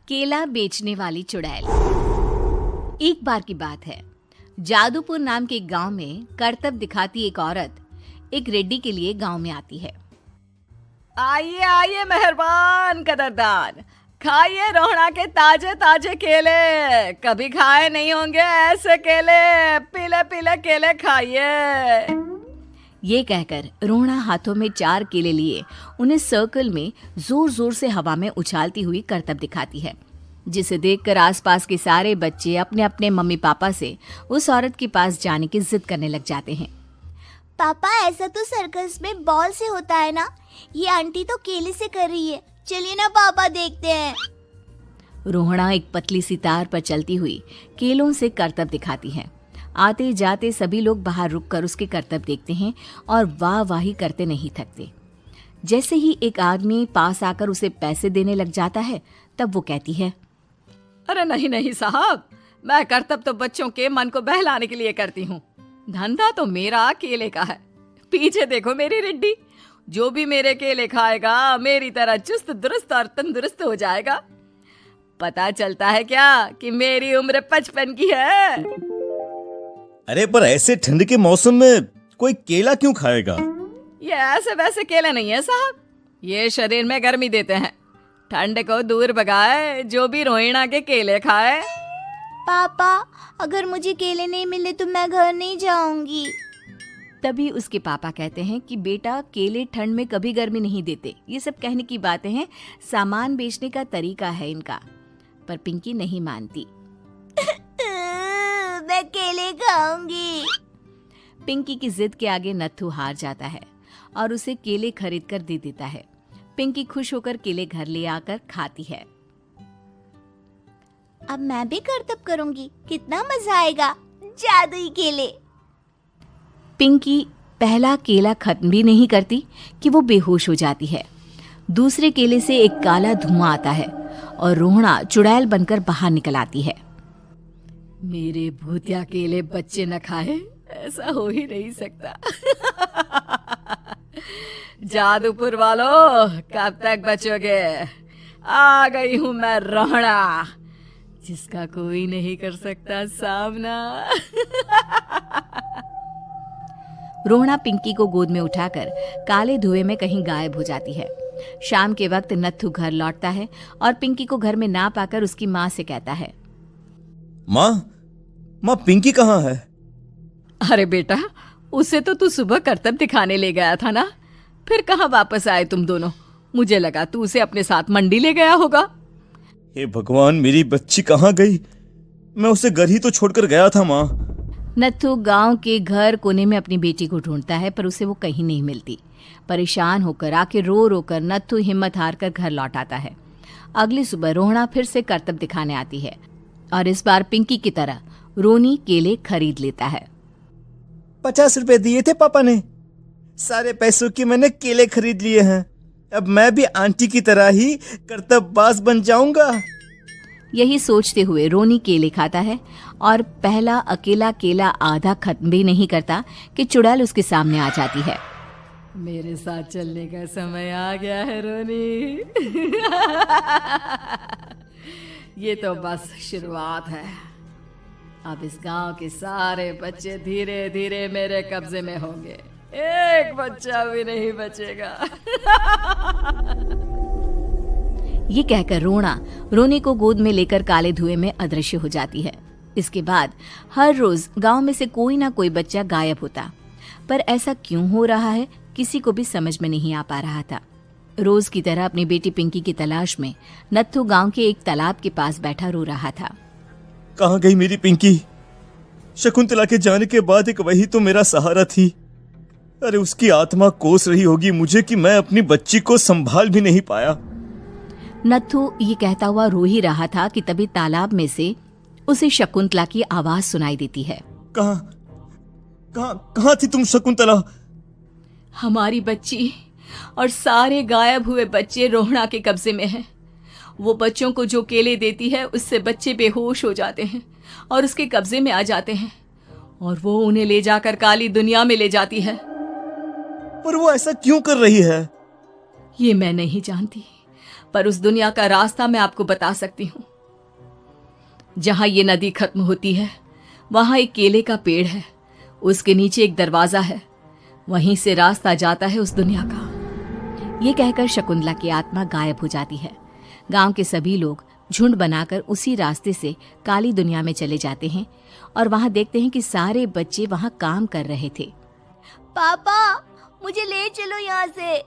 केला बेचने वाली चुड़ैल। एक बार की बात है, जादूपुर नाम के एक गांव में करतब दिखाती एक औरत एक रेड्डी के लिए गांव में आती है। आइए आइए मेहरबान कदरदान, खाइए रोहड़ा के ताजे ताजे केले। कभी खाए नहीं होंगे ऐसे केले, पीले पीले केले खाइए। ये कहकर रोहड़ा हाथों में 4 केले लिए उन्हें सर्कल में जोर जोर से हवा में उछालती हुई करतब दिखाती है, जिसे देखकर आसपास के सारे बच्चे अपने अपने मम्मी पापा से उस औरत के पास जाने की जिद करने लग जाते हैं। पापा, ऐसा तो सर्कस में बॉल से होता है ना, ये आंटी तो केले से कर रही है। चलिए ना पापा, देखते हैं। रोहड़ा एक पतली सी तार पर चलती हुई केलों से करतब दिखाती है। आते जाते सभी लोग बाहर रुककर उसके करतब देखते हैं और वाह वाही करते नहीं थकते। जैसे ही एक आदमी पास आकर उसे पैसे देने लग जाता है, तब वो कहती है, अरे नहीं नहीं साहब, मैं करतब तो बच्चों के मन को बहलाने के लिए करती हूँ। धंधा तो मेरा केले का है। पीछे देखो मेरी रिड्डी, जो भी मेरे केले खाएगा मेरी तरह चुस्त दुरुस्त और तंदुरुस्त हो जाएगा। पता चलता है क्या कि मेरी उम्र 55 की है। अरे पर ऐसे ठंड के मौसम में कोई केला क्यों खाएगा? ये ऐसे वैसे केले नहीं है साहब, ये शरीर में गर्मी देते हैं। ठंड को दूर भगाए जो भी रोहिणा के केले खाए। पापा, अगर मुझे केले नहीं मिले तो मैं घर नहीं जाऊंगी। तभी उसके पापा कहते हैं कि बेटा, केले ठंड में कभी गर्मी नहीं देते। ये सब कहने की बातें हैं, सामान बेचने का तरीका है इनका। पर पिंकी नहीं मानती। मैं केले खाऊंगी। पिंकी की जिद के आगे नत्थू हार जाता है और उसे केले खरीद कर दे देता है। पिंकी खुश होकर केले घर ले आकर खाती है। अब मैं भी करतब करूंगी, कितना मजा आएगा। जादुई केले। पिंकी पहला केला खत्म भी नहीं करती कि वो बेहोश हो जाती है। दूसरे केले से एक काला धुआं आता है और रोहड़ा चुड़ैल बनकर बाहर निकल आती है। मेरे भूतिया केले बच्चे न खाए, ऐसा हो ही नहीं सकता। जादूपुर वालों, कब तक बचोगे? आ गई हूं मैं रोहड़ा, जिसका कोई नहीं कर सकता सामना। रोहड़ा पिंकी को गोद में उठाकर काले धुएं में कहीं गायब हो जाती है। शाम के वक्त नत्थू घर लौटता है और पिंकी को घर में ना पाकर उसकी माँ से कहता है, माँ पिंकी कहाँ है? अरे बेटा, उसे तो तू सुबह करतब दिखाने ले गया था ना, फिर कहाँ वापस आए तुम दोनों? मुझे लगा तू उसे अपने साथ मंडी ले गया होगा। हे भगवान, मेरी बच्ची कहाँ गई? मैं उसे घर ही तो छोड़कर गया था माँ। नत्थू गांव के घर कोने में अपनी बेटी को ढूंढता है, पर उसे वो कहीं नहीं मिलती। परेशान होकर आखिर रो रो कर नत्थू हिम्मत हार कर घर लौट आता है। अगली सुबह रोहड़ा फिर से करतब दिखाने आती है और इस बार पिंकी की तरह रोनी केले खरीद लेता है। 50 रुपए दिए थे पापा ने, सारे पैसों के मैंने केले खरीद लिए हैं। अब मैं भी आंटी की तरह ही करतबबाज बन जाऊंगा। यही सोचते हुए रोनी केले खाता है और पहला अकेला केला आधा खत्म भी नहीं करता कि चुड़ैल उसके सामने आ जाती है। मेरे साथ चलने का समय आ गया है रोनी। ये तो बस शुरुआत है। अब इस गांव के सारे बच्चे धीरे धीरे मेरे कब्जे में होंगे, एक बच्चा भी नहीं बचेगा। ये कहकर रोनी को गोद में लेकर काले धुएं में अदृश्य हो जाती है। इसके बाद हर रोज गांव में से कोई ना कोई बच्चा गायब होता, पर ऐसा क्यों हो रहा है किसी को भी समझ में नहीं आ पा रहा था। रोज की तरह अपनी बेटी पिंकी की तलाश में नत्थू गांव के एक तालाब के पास बैठा रो रहा था। कहाँ गई मेरी पिंकी? शकुंतला के जाने के बाद एक वही तो मेरा सहारा थी। अरे उसकी आत्मा कोस रही होगी मुझे कि मैं अपनी बच्ची को संभाल भी नहीं पाया। नत्थू ये कहता हुआ रो ही रहा था कि तभी तालाब में से उसे शकुंतला की आवाज सुनाई देती है। कहाँ थी तुम शकुंतला? हमारी बच्ची और सारे गायब हुए बच्चे रोहड़ा के कब्जे में हैं। वो बच्चों को जो केले देती है उससे बच्चे बेहोश हो जाते हैं और उसके कब्जे में आ जाते हैं और वो उन्हें ले जाकर काली दुनिया में ले जाती है। पर वो ऐसा क्यों कर रही है? ये मैं नहीं जानती, पर उस दुनिया का रास्ता मैं आपको बता सकती हूँ। जहां ये नदी खत्म होती है वहां एक केले का पेड़ है, उसके नीचे एक दरवाजा है, वहीं से रास्ता जाता है उस दुनिया का। ये कहकर शकुंतला की आत्मा गायब हो जाती है। गांव के सभी लोग झुंड बनाकर उसी रास्ते से काली दुनिया में चले जाते हैं और वहां देखते हैं कि सारे बच्चे वहां काम कर रहे थे। पापा मुझे ले चलो यहाँ से।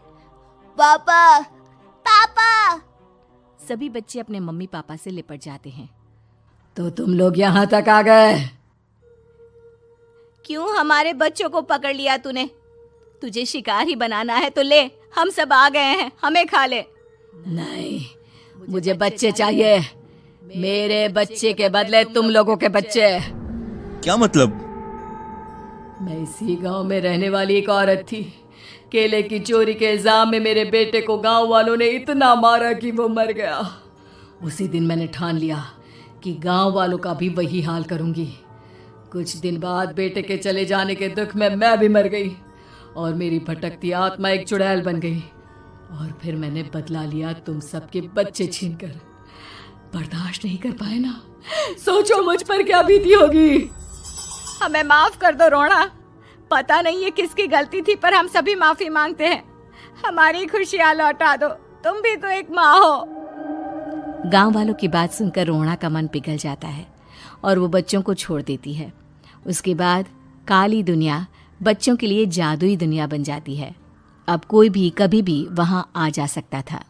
पापा पापा। सभी बच्चे अपने मम्मी पापा से लिपट जाते हैं। तो तुम लोग यहाँ तक आ गए? क्यों हमारे बच्चों को पकड़ लिया तूने? तुझे शिकार ही बनाना है तो ले, हम सब आ गए हैं, हमें खा ले। नहीं, मुझे बच्चे चाहिए। मेरे बच्चे के बदले तुम लोगों के बच्चे। क्या मतलब? मैं इसी गांव में रहने वाली एक औरत थी। केले की चोरी के इल्जाम में मेरे बेटे को गांव वालों ने इतना मारा कि वो मर गया। उसी दिन मैंने ठान लिया कि गांव वालों का भी वही हाल करूंगी। कुछ दिन बाद बेटे के चले जाने के दुख में मैं भी मर गई और मेरी भटकती आत्मा एक चुड़ैल बन गई। और फिर मैंने बदला लिया तुम सबके बच्चे छीनकर। बर्दाश्त नहीं कर पाए ना? सोचो मुझ पर क्या बीती होगी। हमें माफ कर दो रोना। पता नहीं ये किसकी गलती थी, पर हम सभी माफी मांगते हैं। हमारी खुशियां लौटा दो, तुम भी तो एक माँ हो। गांव वालों की बात सुनकर रोना का मन पिघल जाता है और वो बच्चों को छोड़ देती है। उसके बाद काली दुनिया बच्चों के लिए जादुई दुनिया बन जाती है। अब कोई भी कभी भी वहां आ जा सकता था।